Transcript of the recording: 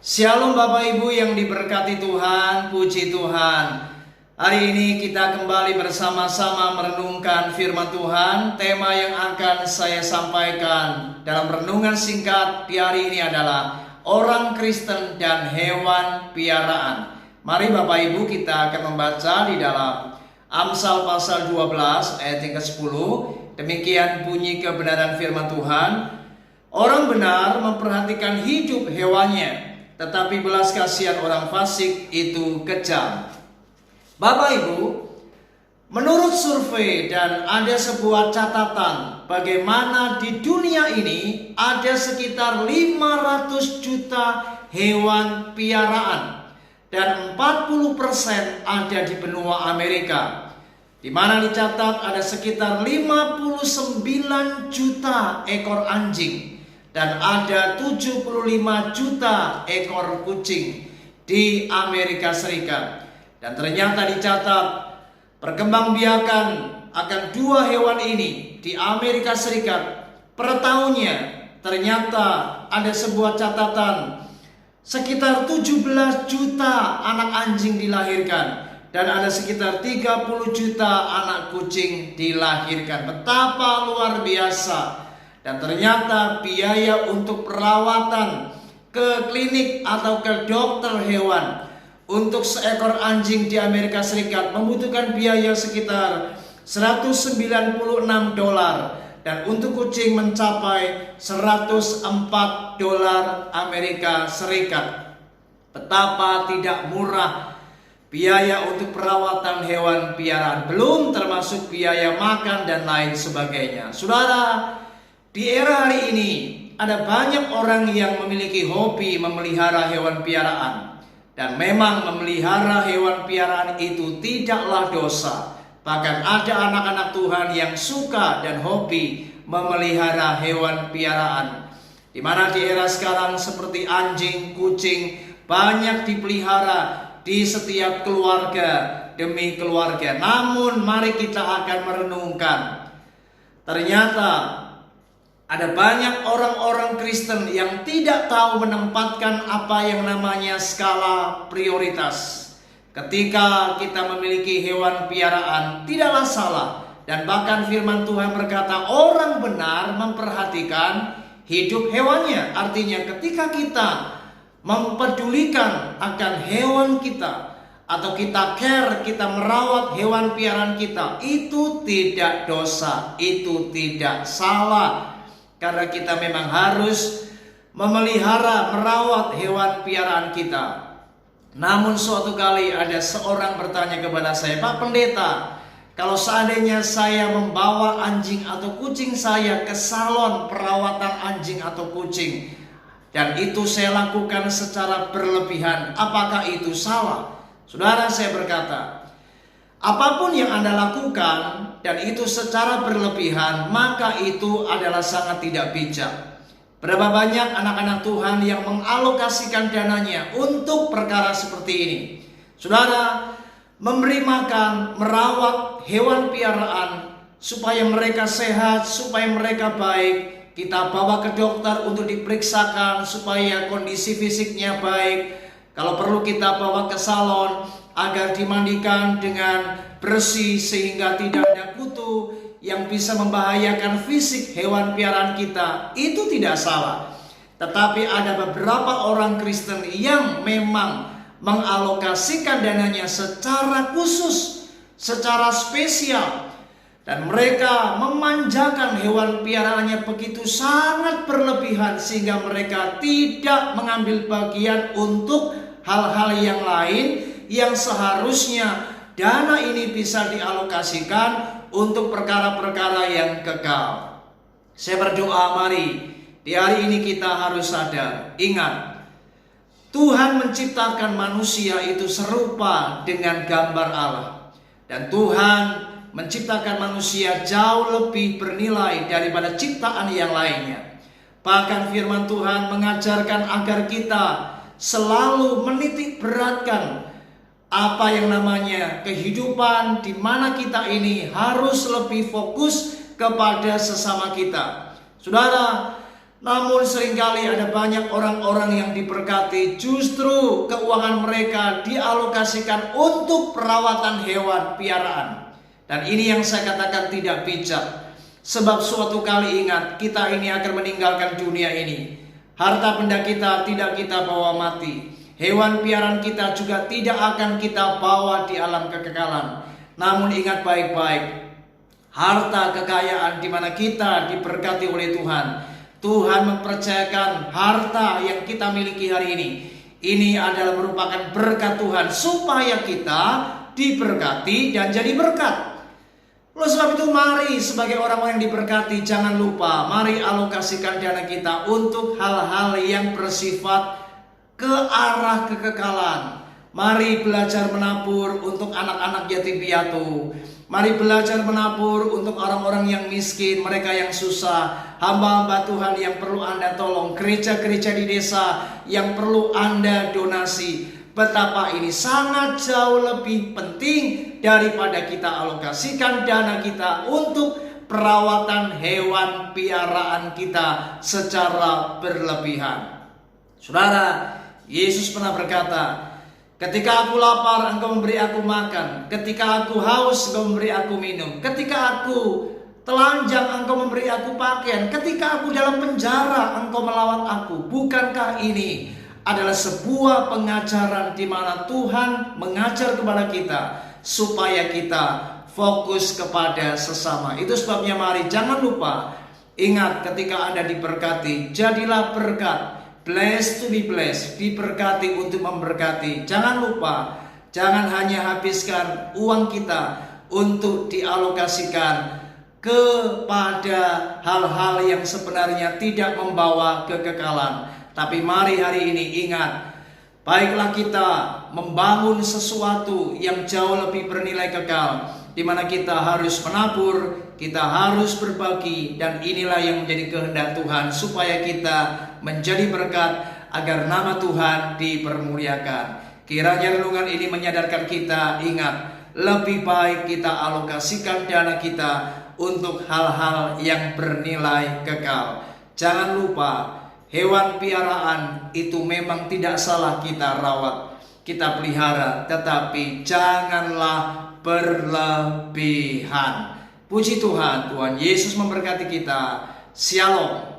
Shalom Bapak Ibu yang diberkati Tuhan, puji Tuhan. Hari ini kita kembali bersama-sama merenungkan firman Tuhan. Tema yang akan saya sampaikan dalam renungan singkat di hari ini adalah orang Kristen dan hewan piaraan. Mari Bapak Ibu kita akan membaca di dalam Amsal pasal 12 ayat yang ke-10. Demikian bunyi kebenaran firman Tuhan. Orang benar memperhatikan hidup hewannya, tetapi belas kasihan orang fasik itu kejam. Bapak Ibu, menurut survei dan ada sebuah catatan bagaimana di dunia ini ada sekitar 500 juta hewan piaraan dan 40% ada di benua Amerika, di mana dicatat ada sekitar 59 juta ekor anjing dan ada 75 juta ekor kucing di Amerika Serikat. Dan ternyata dicatat perkembangbiakan akan dua hewan ini di Amerika Serikat per tahunnya ternyata ada sebuah catatan sekitar 17 juta anak anjing dilahirkan dan ada sekitar 30 juta anak kucing dilahirkan. Betapa luar biasa. Dan ternyata biaya untuk perawatan ke klinik atau ke dokter hewan untuk seekor anjing di Amerika Serikat membutuhkan biaya sekitar $196 dan untuk kucing mencapai $104 Amerika Serikat. Betapa tidak murah biaya untuk perawatan hewan piaraan, belum termasuk biaya makan dan lain sebagainya. Saudara, di era hari ini ada banyak orang yang memiliki hobi memelihara hewan piaraan. Dan memang memelihara hewan piaraan itu tidaklah dosa. Bahkan ada anak-anak Tuhan yang suka dan hobi memelihara hewan piaraan, di mana di era sekarang seperti anjing, kucing banyak dipelihara di setiap keluarga demi keluarga. Namun mari kita akan merenungkan, ternyata ada banyak orang-orang Kristen yang tidak tahu menempatkan apa yang namanya skala prioritas. Ketika kita memiliki hewan piaraan, tidaklah salah. Dan bahkan firman Tuhan berkata, orang benar memperhatikan hidup hewannya. Artinya ketika kita mempedulikan akan hewan kita, atau kita care, kita merawat hewan piaraan kita, itu tidak dosa, itu tidak salah. Karena kita memang harus memelihara, merawat hewan piaraan kita. Namun suatu kali ada seorang bertanya kepada saya, Pak Pendeta, kalau seandainya saya membawa anjing atau kucing saya ke salon perawatan anjing atau kucing, dan itu saya lakukan secara berlebihan, apakah itu salah? Saudara, saya berkata, apapun yang Anda lakukan dan itu secara berlebihan, maka itu adalah sangat tidak bijak. Berapa banyak anak-anak Tuhan yang mengalokasikan dananya untuk perkara seperti ini. Saudara, memberi makan, merawat hewan piaraan supaya mereka sehat, supaya mereka baik. Kita bawa ke dokter untuk diperiksakan supaya kondisi fisiknya baik. Kalau perlu kita bawa ke salon agar dimandikan dengan bersih sehingga tidak ada kutu yang bisa membahayakan fisik hewan piaraan kita. Itu tidak salah. Tetapi ada beberapa orang Kristen yang memang mengalokasikan dananya secara khusus, secara spesial, dan mereka memanjakan hewan piaraannya begitu sangat berlebihan sehingga mereka tidak mengambil bagian untuk hal-hal yang lain yang seharusnya dana ini bisa dialokasikan untuk perkara-perkara yang kekal. Saya berdoa, mari di hari ini kita harus sadar, ingat, Tuhan menciptakan manusia itu serupa dengan gambar Allah. Dan Tuhan menciptakan manusia jauh lebih bernilai daripada ciptaan yang lainnya. Bahkan firman Tuhan mengajarkan agar kita selalu menitik beratkan apa yang namanya kehidupan, di mana kita ini harus lebih fokus kepada sesama kita. Saudara, Namun seringkali ada banyak orang-orang yang diberkati, justru keuangan mereka dialokasikan untuk perawatan hewan piaraan. Dan ini yang saya katakan tidak bijak. Sebab suatu kali ingat, kita ini akan meninggalkan dunia ini. Harta benda kita tidak kita bawa mati. Hewan piaraan kita juga tidak akan kita bawa di alam kekekalan. Namun ingat baik-baik, harta kekayaan di mana kita diberkati oleh Tuhan. Tuhan mempercayakan harta yang kita miliki hari ini. Ini adalah merupakan berkat Tuhan supaya kita diberkati dan jadi berkat. Oleh sebab itu mari sebagai orang-orang yang diberkati, jangan lupa mari alokasikan dana kita untuk hal-hal yang bersifat ke arah kekekalan. Mari belajar menabur untuk anak-anak yatim piatu. Mari belajar menabur untuk orang-orang yang miskin, mereka yang susah, hamba-hamba Tuhan yang perlu Anda tolong, gereja-gereja di desa yang perlu Anda donasi. Betapa ini sangat jauh lebih penting daripada kita alokasikan dana kita untuk perawatan hewan piaraan kita secara berlebihan. Saudara, Yesus pernah berkata, ketika aku lapar, engkau memberi aku makan. Ketika aku haus, engkau memberi aku minum. Ketika aku telanjang, engkau memberi aku pakaian. Ketika aku dalam penjara, engkau melawat aku. Bukankah ini adalah sebuah pengajaran di mana Tuhan mengajar kepada kita supaya kita fokus kepada sesama. Itu sebabnya mari jangan lupa, ingat ketika Anda diberkati, jadilah berkat. Blessed to be blessed, diberkati untuk memberkati. Jangan lupa, jangan hanya habiskan uang kita untuk dialokasikan kepada hal-hal yang sebenarnya tidak membawa kekekalan. Tapi mari hari ini ingat, baiklah kita membangun sesuatu yang jauh lebih bernilai kekal, di mana kita harus menabur, kita harus berbagi, dan inilah yang menjadi kehendak Tuhan supaya kita menjadi berkat agar nama Tuhan dipermuliakan. Kiranya renungan ini menyadarkan kita, ingat, lebih baik kita alokasikan dana kita untuk hal-hal yang bernilai kekal. Jangan lupa, hewan piaraan itu memang tidak salah kita rawat, kita pelihara, tetapi janganlah berlebihan. Puji Tuhan, Tuhan Yesus memberkati kita. Shalom.